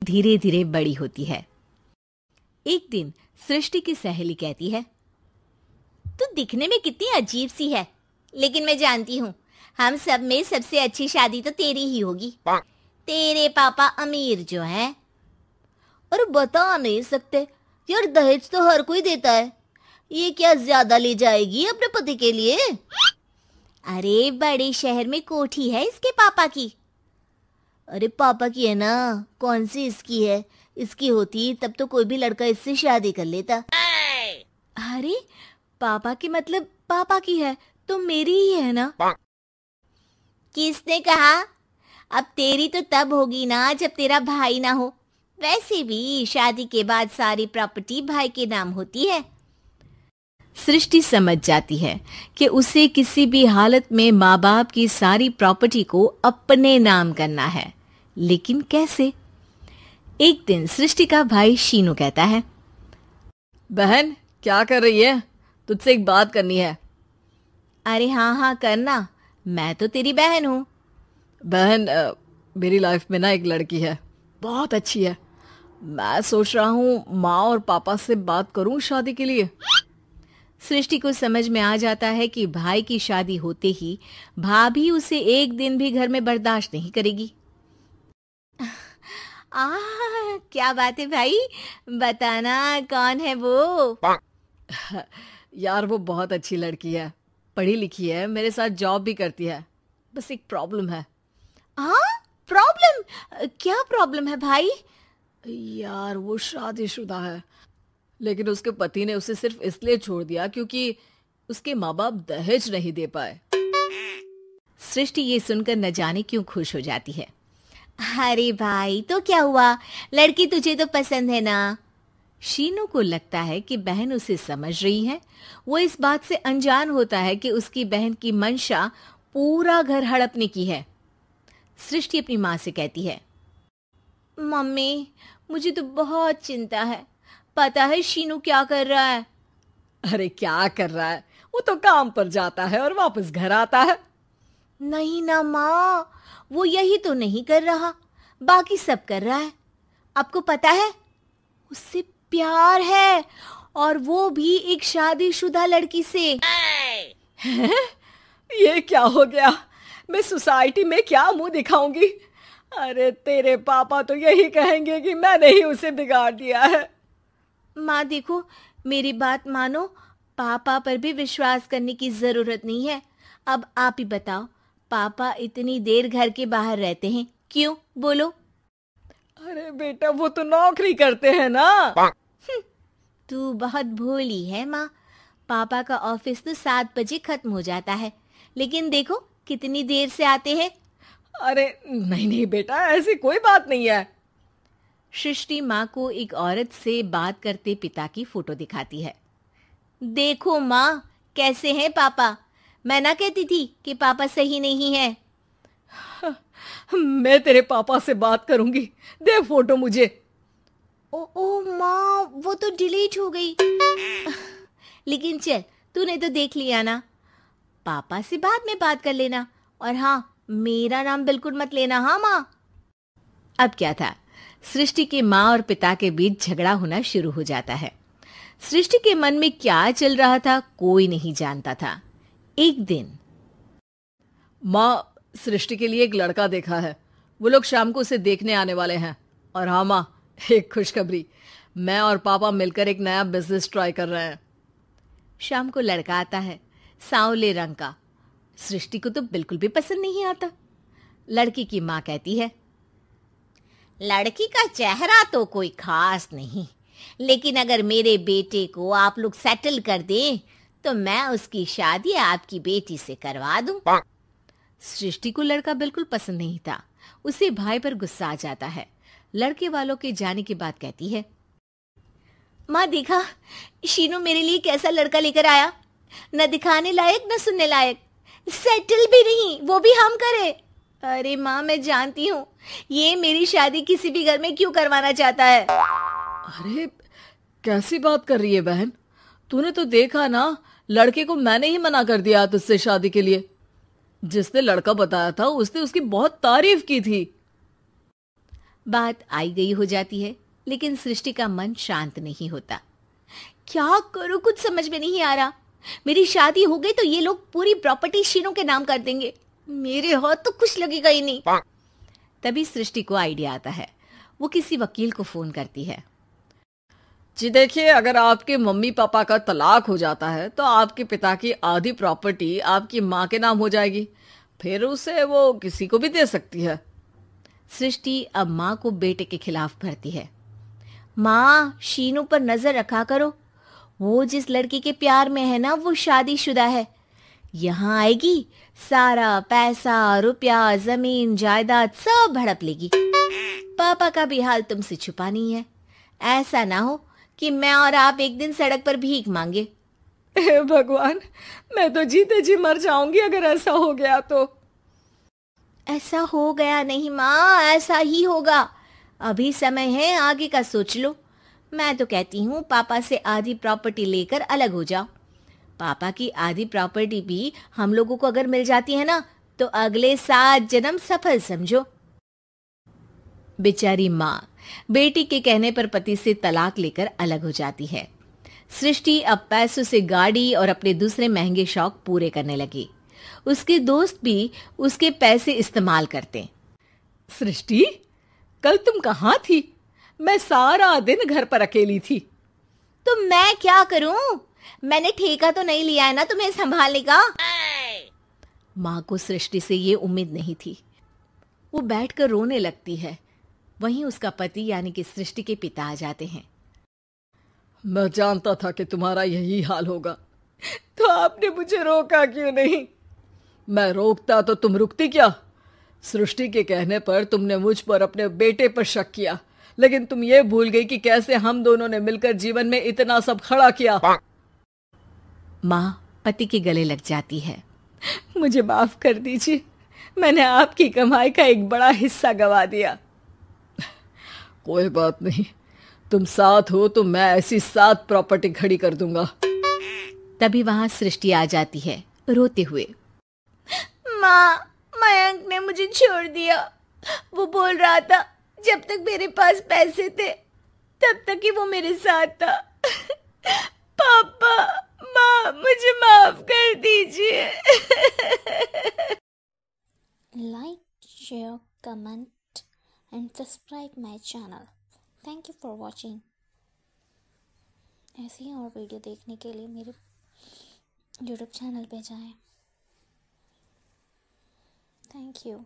धीरे धीरे बड़ी होती है। एक दिन सृष्टि की सहेली कहती है, तू दिखने में कितनी अजीब सी है, लेकिन मैं जानती हूँ हम सब में सबसे अच्छी शादी तो तेरी ही होगी। तेरे पापा अमीर जो हैं। और बता नहीं सकते यार, दहेज तो हर कोई देता है, ये क्या ज्यादा ले जाएगी अपने पति के लिए? अरे बड़े शहर में कोठी है इसके पापा की। अरे पापा की है ना, कौन सी इसकी है? इसकी होती तब तो कोई भी लड़का इससे शादी कर लेता। अरे पापा की मतलब पापा की है तो मेरी ही है ना? किसने कहा? अब तेरी तो तब होगी ना जब तेरा भाई ना हो। वैसे भी शादी के बाद सारी प्रॉपर्टी भाई के नाम होती है। सृष्टि समझ जाती है कि उसे किसी भी हालत में माँ बाप की सारी प्रॉपर्टी को अपने नाम करना है, लेकिन कैसे? एक दिन सृष्टि का भाई शीनू कहता है, बहन क्या कर रही है? तुझसे एक बात करनी है। अरे हाँ हाँ करना, मैं तो तेरी बहन हूँ। बहन मेरी लाइफ में ना एक लड़की है, बहुत अच्छी है। मैं सोच रहा हूँ माँ और पापा से बात करूँ शादी के लिए। सृष्टि को समझ में आ जाता है कि भाई की शादी होते ही भाभी उसे एक दिन भी घर में बर्दाश्त नहीं करेगी। क्या बात है भाई, बताना कौन है वो? यार वो बहुत अच्छी लड़की है, पढ़ी लिखी है, मेरे साथ जॉब भी करती है। बस एक प्रॉब्लम है। हाँ प्रॉब्लम? क्या प्रॉब्लम है भाई? यार वो शादीशुदा है, लेकिन उसके पति ने उसे सिर्फ इसलिए छोड़ दिया क्योंकि उसके माँ बाप दहेज नहीं दे पाए। सृष्टि ये सुनकर न जाने क्यों खुश हो जाती है। अरे भाई तो क्या हुआ, लड़की तुझे तो पसंद है ना? शीनू को लगता है कि बहन उसे समझ रही है। वो इस बात से अनजान होता है कि उसकी बहन की मंशा पूरा घर हड़पने की है। सृष्टि अपनी माँ से कहती है, मम्मी मुझे तो बहुत चिंता है। पता है शीनू क्या कर रहा है? अरे क्या कर रहा है? वो तो काम पर जाता है और वापस घर आता है। नहीं ना माँ, वो यही तो नहीं कर रहा, बाकी सब कर रहा है। आपको पता है उससे प्यार है, और वो भी एक शादीशुदा लड़की से। हैं? ये क्या हो गया? मैं सोसाइटी में क्या मुंह दिखाऊंगी? अरे तेरे पापा तो यही कहेंगे कि मैंने ही उसे बिगाड़ दिया है। माँ देखो, मेरी बात मानो, पापा पर भी विश्वास करने की जरूरत नहीं है। अब आप ही बताओ, पापा इतनी देर घर के बाहर रहते हैं क्यों? बोलो। अरे बेटा वो तो नौकरी करते हैं ना। तू बहुत भोली है माँ। पापा का ऑफिस तो 7 बजे खत्म हो जाता है, लेकिन देखो कितनी देर से आते हैं। अरे नहीं नहीं बेटा, ऐसी कोई बात नहीं है। सृष्टि माँ को एक औरत से बात करते पिता की फोटो दिखाती है। देखो माँ कैसे हैं पापा, मैं ना कहती थी कि पापा सही नहीं है। मैं तेरे पापा से बात करूंगी, दे फोटो मुझे। ओ माँ वो तो डिलीट हो गई। लेकिन चल, तूने तो देख लिया ना, पापा से बाद में बात कर लेना। और हाँ, मेरा नाम बिल्कुल मत लेना। हाँ माँ। अब क्या था, सृष्टि के माँ और पिता के बीच झगड़ा होना शुरू हो जाता है। सृष्टि के मन में क्या चल रहा था कोई नहीं जानता था। एक दिन, माँ सृष्टि के लिए एक लड़का देखा है, वो लोग शाम को उसे देखने आने वाले हैं। और हाँ माँ, एक खुशखबरी, मैं और पापा मिलकर एक नया बिजनेस ट्राई कर रहे हैं। शाम को लड़का आता है, सांवले रंग का। सृष्टि को तो बिल्कुल भी पसंद नहीं आता। लड़की की माँ कहती है, लड़की का चेहरा तो कोई खास नहीं, लेकिन अगर मेरे बेटे को आप लोग सेटल कर दें तो मैं उसकी शादी आपकी बेटी से करवा दूं। सृष्टि को लड़का बिल्कुल पसंद नहीं था। उसे भाई पर गुस्सा आ जाता है। लड़के वालों के जाने के बाद कहती है, माँ देखा शीनू मेरे लिए कैसा लड़का लेकर आया, न दिखाने लायक न सुनने लायक, सेटल भी नहीं, वो भी हम करे। अरे माँ मैं जानती हूँ ये मेरी शादी किसी भी घर में क्यों करवाना चाहता है। अरे कैसी बात कर रही है बहन, तूने तो देखा ना, लड़के को मैंने ही मना कर दिया तुझसे शादी के लिए। जिसने लड़का बताया था उसने उसकी बहुत तारीफ की थी। बात आई गई हो जाती है, लेकिन सृष्टि का मन शांत नहीं होता। क्या करूं, कुछ समझ में नहीं आ रहा। मेरी शादी हो गई तो ये लोग पूरी प्रॉपर्टी शीनू के नाम कर देंगे, मेरे हाथ तो कुछ लगेगा ही नहीं। तभी सृष्टि को आइडिया आता है। वो किसी वकील को फोन करती है। जी देखिए, अगर आपके मम्मी पापा का तलाक हो जाता है तो आपके पिता की आधी प्रॉपर्टी आपकी माँ के नाम हो जाएगी, फिर उसे वो किसी को भी दे सकती है। सृष्टि अब माँ को बेटे के खिलाफ भरती है। माँ, शीनू पर नजर रखा करो, वो जिस लड़की के प्यार में है ना वो शादीशुदा है। यहाँ आएगी, सारा पैसा रुपया जमीन जायदाद सब हड़प लेगी। पापा का भी हाल तुमसे छुपा नहीं है। ऐसा ना हो कि मैं और आप एक दिन सड़क पर भीख मांगे। हे भगवान, मैं तो जीते जी मर जाऊंगी अगर ऐसा हो गया तो। ऐसा हो गया नहीं माँ, ऐसा ही होगा। अभी समय है, आगे का सोच लो। मैं तो कहती हूँ पापा से आधी प्रॉपर्टी लेकर अलग हो जाओ। पापा की आधी प्रॉपर्टी भी हम लोगों को अगर मिल जाती है ना तो अगले 7 जन्म सफल समझो। बेचारी माँ बेटी के कहने पर पति से तलाक लेकर अलग हो जाती है। सृष्टि अब पैसों से गाड़ी और अपने दूसरे महंगे शौक पूरे करने लगी। उसके दोस्त भी उसके पैसे इस्तेमाल करते। सृष्टि, कल तुम कहाँ थी? मैं सारा दिन घर पर अकेली थी। तो मैं क्या करूं? मैंने ठेका तो नहीं लिया है ना तुम्हें संभालने का। माँ को सृष्टि से ये उम्मीद नहीं थी। वो बैठकर रोने लगती है। वहीं उसका पति यानी कि सृष्टि के पिता आ जाते हैं। मैं जानता था कि तुम्हारा यही हाल होगा, तो आपने मुझे रोका क्यों नहीं? मैं रोकता तो तुम रुकती क्या? सृष्टि के कहने पर तुमने मुझ पर अपने बेटे पर शक किया, लेकिन तुम ये भूल गई कि कैसे हम दोनों ने मिलकर जीवन में इतना सब खड़ा किया। माँ पति के गले लग जाती है। मुझे माफ कर दीजिए, मैंने आपकी कमाई का एक बड़ा हिस्सा गवा दिया। कोई बात नहीं, तुम साथ हो तो मैं ऐसी 7 प्रॉपर्टी खड़ी कर दूंगा। तभी वहां सृष्टि आ जाती है रोते हुए। माँ, मयंक ने मुझे छोड़ दिया। वो बोल रहा था जब तक मेरे पास पैसे थे तब तक ही वो मेरे साथ था। पापा, माँ, मुझे माफ कर दीजिए। Like, share, comment and subscribe my channel. Thank you for watching. ऐसे ही और वीडियो देखने के लिए मेरे YouTube चैनल पे जाएं। Thank you.